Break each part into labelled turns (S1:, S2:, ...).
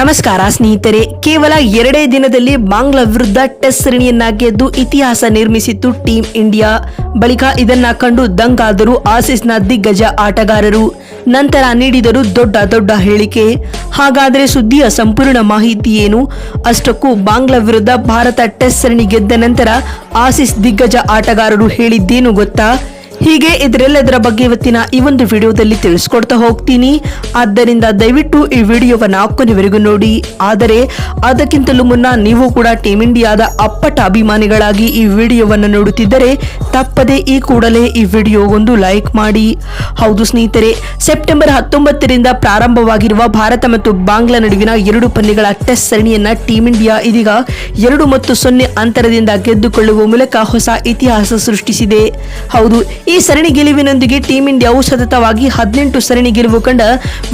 S1: ನಮಸ್ಕಾರ ಸ್ನೇಹಿತರೆ, ಕೇವಲ 2 ದಿನದಲ್ಲಿ ಬಾಂಗ್ಲಾ ವಿರುದ್ಧ ಟೆಸ್ಟ್ ಸರಣಿಯನ್ನ ಗೆದ್ದು ಇತಿಹಾಸ ನಿರ್ಮಿಸಿತ್ತು ಟೀಂ ಇಂಡಿಯಾ. ಬಳಿಕ ಇದನ್ನ ಕಂಡು ದಂಗಾದರು ಆಸೀಸ್ನ ದಿಗ್ಗಜ ಆಟಗಾರರು. ನಂತರ ನೀಡಿದರು ದೊಡ್ಡ ಹೇಳಿಕೆ. ಹಾಗಾದರೆ ಸುದ್ದಿಯ ಸಂಪೂರ್ಣ ಮಾಹಿತಿ ಏನು? ಅಷ್ಟಕ್ಕೂ ಬಾಂಗ್ಲಾ ವಿರುದ್ಧ ಭಾರತ ಟೆಸ್ಟ್ ಸರಣಿ ಗೆದ್ದ ನಂತರ ಆಸೀಸ್ ದಿಗ್ಗಜ ಆಟಗಾರರು ಹೇಳಿದ್ದೇನು ಗೊತ್ತಾ? ಹೀಗೆ ಇದರೆಲ್ಲದರ ಬಗ್ಗೆ ಇವತ್ತಿನ ಈ ಒಂದು ವಿಡಿಯೋದಲ್ಲಿ ತಿಳಿಸ್ಕೊಡ್ತಾ ಹೋಗ್ತೀನಿ. ಆದ್ದರಿಂದ ದಯವಿಟ್ಟು ಈ ವಿಡಿಯೋವನ್ನ ಕೊನೆವರೆಗೂ ನೋಡಿ. ಆದರೆ ಅದಕ್ಕಿಂತಲೂ ಮುನ್ನ ನೀವು ಕೂಡ ಟೀಂ ಇಂಡಿಯಾದ ಅಪ್ಪಟ ಅಭಿಮಾನಿಗಳಾಗಿ ಈ ವಿಡಿಯೋವನ್ನು ನೋಡುತ್ತಿದ್ದರೆ ತಪ್ಪದೆ ಈ ಕೂಡಲೇ ಈ ವಿಡಿಯೋಗೊಂದು ಲೈಕ್ ಮಾಡಿ. ಹೌದು ಸ್ನೇಹಿತರೆ, ಸೆಪ್ಟೆಂಬರ್ 19ರಿಂದ ಪ್ರಾರಂಭವಾಗಿರುವ ಭಾರತ ಮತ್ತು ಬಾಂಗ್ಲಾ ನಡುವಿನ 2 ಪಂದ್ಯಗಳ ಟೆಸ್ಟ್ ಸರಣಿಯನ್ನ ಟೀಂ ಇಂಡಿಯಾ ಇದೀಗ 2-0 ಅಂತರದಿಂದ ಗೆದ್ದುಕೊಳ್ಳುವ ಮೂಲಕ ಹೊಸ ಇತಿಹಾಸ ಸೃಷ್ಟಿಸಿದೆ. ಹೌದು, ಈ ಸರಣಿ ಗೆಲುವಿನೊಂದಿಗೆ ಟೀಂ ಇಂಡಿಯಾವು ಸತತವಾಗಿ 18 ಸರಣಿ ಗೆಲುವು ಕಂಡ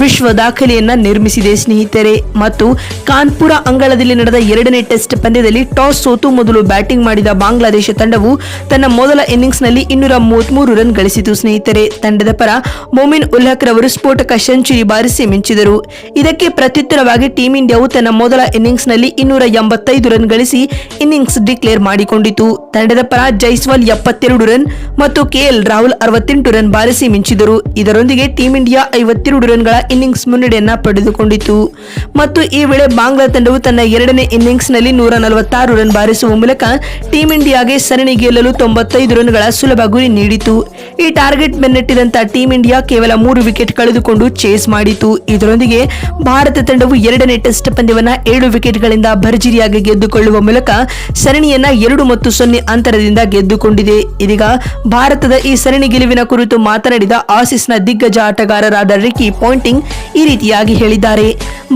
S1: ವಿಶ್ವ ದಾಖಲೆಯನ್ನ ನಿರ್ಮಿಸಿದೆ ಸ್ನೇಹಿತರೆ. ಮತ್ತು ಕಾನ್ಪುರ ಅಂಗಳದಲ್ಲಿ ನಡೆದ 2ನೇ ಟೆಸ್ಟ್ ಪಂದ್ಯದಲ್ಲಿ ಟಾಸ್ ಸೋತು ಮೊದಲು ಬ್ಯಾಟಿಂಗ್ ಮಾಡಿದ ಬಾಂಗ್ಲಾದೇಶ ತಂಡವು ತನ್ನ ಮೊದಲ ಇನ್ನಿಂಗ್ಸ್ ನಲ್ಲಿ 233 ರನ್ ಗಳಿಸಿತು ಸ್ನೇಹಿತರೆ. ತಂಡದ ಪರ ಮೊಮಿನ್ ಉಲ್ ಹಕ್ ರವರು ಸ್ಫೋಟಕ ಸೆಂಚುರಿ ಬಾರಿಸಿ ಮಿಂಚಿದರು. ಇದಕ್ಕೆ ಪ್ರತ್ಯುತ್ತರವಾಗಿ ಟೀಂ ಇಂಡಿಯಾವು ತನ್ನ ಮೊದಲ ಇನ್ನಿಂಗ್ಸ್ ನಲ್ಲಿ 285 ರನ್ ಗಳಿಸಿ ಇನ್ನಿಂಗ್ಸ್ ಡಿಕ್ಲೇರ್ ಮಾಡಿಕೊಂಡಿತು. ತಂಡದ ಪರ ಜೈಸ್ವಾಲ್ 72 ರನ್ ಮತ್ತು ಕೆಎಲ್ ರಾಹುಲ್ 68 ರನ್ ಬಾರಿಸಿ ಮಿಂಚಿದರು. ಇದರೊಂದಿಗೆ ಟೀಂ ಇಂಡಿಯಾ 52 ರನ್ಗಳ ಇನ್ನಿಂಗ್ಸ್ ಮುನ್ನಡೆಯನ್ನ ಪಡೆದುಕೊಂಡಿತು. ಮತ್ತು ಈ ವೇಳೆ ಬಾಂಗ್ಲಾ ತಂಡವು ತನ್ನ 2ನೇ ಇನ್ನಿಂಗ್ಸ್ ನಲ್ಲಿ 146 ರನ್ ಬಾರಿಸುವ ಮೂಲಕ ಟೀಂ ಇಂಡಿಯಾಗೆ ಸರಣಿ ಗೆಲ್ಲಲು 95 ರನ್ಗಳ ಸುಲಭ ಗುರಿ ನೀಡಿತು. ಈ ಟಾರ್ಗೆಟ್ ಬೆನ್ನಟ್ಟಿದಂತ ಟೀಂ ಇಂಡಿಯಾ ಕೇವಲ 3 ವಿಕೆಟ್ ಕಳೆದುಕೊಂಡು ಚೇಸ್ ಮಾಡಿತು. ಇದರೊಂದಿಗೆ ಭಾರತ ತಂಡವು 2ನೇ ಟೆಸ್ಟ್ ಪಂದ್ಯವನ್ನ 7 ವಿಕೆಟ್ಗಳಿಂದ ಭರ್ಜರಿಯಾಗಿ ಗೆದ್ದುಕೊಳ್ಳುವ ಮೂಲಕ ಸರಣಿಯನ್ನ 2-0 ಅಂತರದಿಂದ ಗೆದ್ದುಕೊಂಡಿದೆ. ಇದೀಗ ಭಾರತದ ಈ ಸರಣಿ ಗೆಲುವಿನ ಕುರಿತು ಮಾತನಾಡಿದ ಆಸೀಸ್ನ ದಿಗ್ಗಜ ಆಟಗಾರರಾದ ರಿಕಿ ಪಾಂಟಿಂಗ್ ಈ ರೀತಿಯಾಗಿ ಹೇಳಿದ್ದಾರೆ.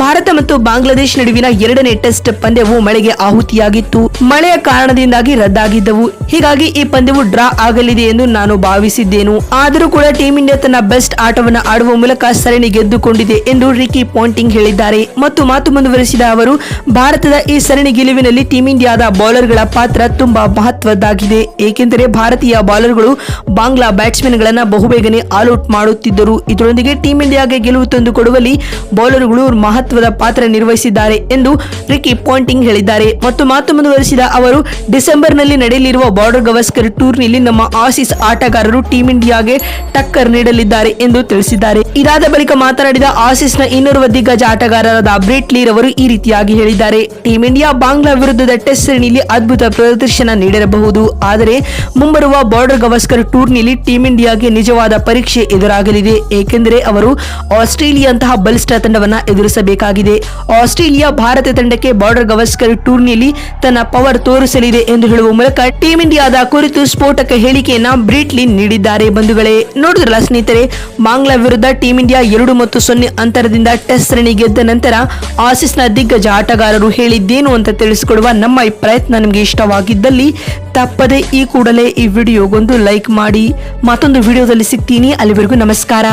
S1: ಭಾರತ ಮತ್ತು ಬಾಂಗ್ಲಾದೇಶ ನಡುವಿನ 2ನೇ ಟೆಸ್ಟ್ ಪಂದ್ಯವು ಮಳೆಗೆ ಆಹುತಿಯಾಗಿತ್ತು. ಮಳೆಯ ಕಾರಣದಿಂದಾಗಿ ರದ್ದಾಗಿದ್ದವು. ಹೀಗಾಗಿ ಈ ಪಂದ್ಯವು ಡ್ರಾ ಆಗಲಿದೆ ಎಂದು ನಾನು ಭಾವಿಸಿದ್ದೇನು. ಆದರೂ ಕೂಡ ಟೀಂ ಇಂಡಿಯಾ ತನ್ನ ಬೆಸ್ಟ್ ಆಟವನ್ನು ಆಡುವ ಮೂಲಕ ಸರಣಿ ಗೆದ್ದುಕೊಂಡಿದೆ ಎಂದು ರಿಕಿ ಪಾಂಟಿಂಗ್ ಹೇಳಿದ್ದಾರೆ. ಮತ್ತು ಮಾತು ಮುಂದುವರೆಸಿದ ಅವರು, ಭಾರತದ ಈ ಸರಣಿ ಗೆಲುವಿನಲ್ಲಿ ಟೀಂ ಇಂಡಿಯಾದ ಬೌಲರ್ಗಳ ಪಾತ್ರ ತುಂಬಾ ಮಹತ್ವದ್ದಾಗಿದೆ. ಏಕೆಂದರೆ ಭಾರತೀಯ ಬೌಲರ್ಗಳು ಬಾಂಗ್ಲಾ ಬ್ಯಾಟ್ಸ್ಮನ್ ಗಳನ್ನ ಬಹುಬೇಗನೆ ಆಲ್ಔಟ್ ಮಾಡುತ್ತಿದ್ದರು. ಇದರೊಂದಿಗೆ ಟೀಂ ಇಂಡಿಯಾಗೆ ಗೆಲುವು ತಂದುಕೊಡುವಲ್ಲಿ ಬೌಲರ್ಗಳು ಮಹತ್ವದ ಪಾತ್ರ ನಿರ್ವಹಿಸಿದ್ದಾರೆ ಎಂದು ರಿಕಿ ಪಾಂಟಿಂಗ್ ಹೇಳಿದ್ದಾರೆ. ಮತ್ತು ಮಾತು ಮುಂದುವರೆಸಿದ ಅವರು, ಡಿಸೆಂಬರ್ ನಲ್ಲಿ ನಡೆಯಲಿರುವ ಬಾರ್ಡರ್ ಗವಾಸ್ಕರ್ ಟೂರ್ನಿಯಲ್ಲಿ ನಮ್ಮ ಆಸೀಸ್ ಆಟಗಾರರು ಟೀಂ ಇಂಡಿಯಾಗೆ ಟಕ್ಕರ್ ನೀಡಲಿದ್ದಾರೆ ಎಂದು ತಿಳಿಸಿದ್ದಾರೆ. ಇದಾದ ಬಳಿಕ ಮಾತನಾಡಿದ ಆಸೀಸ್ನ ಇನ್ನೋರ್ವ ದಿಗ್ಗಜ ಆಟಗಾರರಾದ ಬ್ರೇಟ್ ಲೀ ರವರು ಈ ರೀತಿಯಾಗಿ ಹೇಳಿದ್ದಾರೆ. ಟೀಂ ಇಂಡಿಯಾ ಬಾಂಗ್ಲಾ ವಿರುದ್ಧದ ಟೆಸ್ಟ್ ಸರಣಿಯಲ್ಲಿ ಅದ್ಭುತ ಪ್ರದರ್ಶನ ನೀಡಿರಬಹುದು. ಆದರೆ ಮುಂಬರುವ ಬಾರ್ಡರ್ ಗವಾಸ್ಕರ್ ಟೂರ್ನಿಯಲ್ಲಿ ಟೀಂ ಇಂಡಿಯಾಗೆ ನಿಜವಾದ ಪರೀಕ್ಷೆ ಎದುರಾಗಲಿದೆ. ಏಕೆಂದರೆ ಅವರು ಆಸ್ಟ್ರೇಲಿಯಾದಂತಹ ಬಲಿಷ್ಠ ತಂಡವನ್ನ ಎದುರಿಸಬೇಕಾಗಿದೆ. ಆಸ್ಟ್ರೇಲಿಯಾ ಭಾರತ ತಂಡಕ್ಕೆ ಬಾರ್ಡರ್ ಗವಾಸ್ಕರ್ ಟೂರ್ನಿಯಲ್ಲಿ ತನ್ನ ಪವರ್ ತೋರಿಸಲಿದೆ ಎಂದು ಹೇಳುವ ಮೂಲಕ ಟೀಂ ಇಂಡಿಯಾದ ಕುರಿತು ಸ್ಫೋಟಕ ಹೇಳಿಕೆಯನ್ನ ಬ್ರೇಟ್ ಲೀ ನೀಡಿದ್ದಾರೆ. ಬಂಧುಗಳೇ, ನೋಡಿದ್ರಲ್ಲ ಸ್ನೇಹಿತರೆ, ಬಾಂಗ್ಲಾ ವಿರುದ್ಧ ಟೀಂ ಇಂಡಿಯಾ 2-0 ಅಂತರದಿಂದ ಟೆಸ್ಟ್ ಸರಣಿ ಗೆದ್ದ ನಂತರ ಆಸೀಸ್ನ ದಿಗ್ಗಜ ಆಟಗಾರರು ಹೇಳಿದ್ದೇನು ಅಂತ ತಿಳಿಸಿಕೊಡುವ ನಮ್ಮ ಈ ಪ್ರಯತ್ನ ನಿಮಗೆ ಇಷ್ಟವಾಗಿದ್ದಲ್ಲಿ ತಪ್ಪದೆ ಈ ಕೂಡಲೇ ಈ ವಿಡಿಯೋಗೊಂದು ಲೈಕ್ ಮಾಡಿ. ಮತ್ತೊಂದು ವಿಡಿಯೋದಲ್ಲಿ ಸಿಗ್ತೀನಿ. ಅಲ್ಲಿವರೆಗೂ ನಮಸ್ಕಾರ.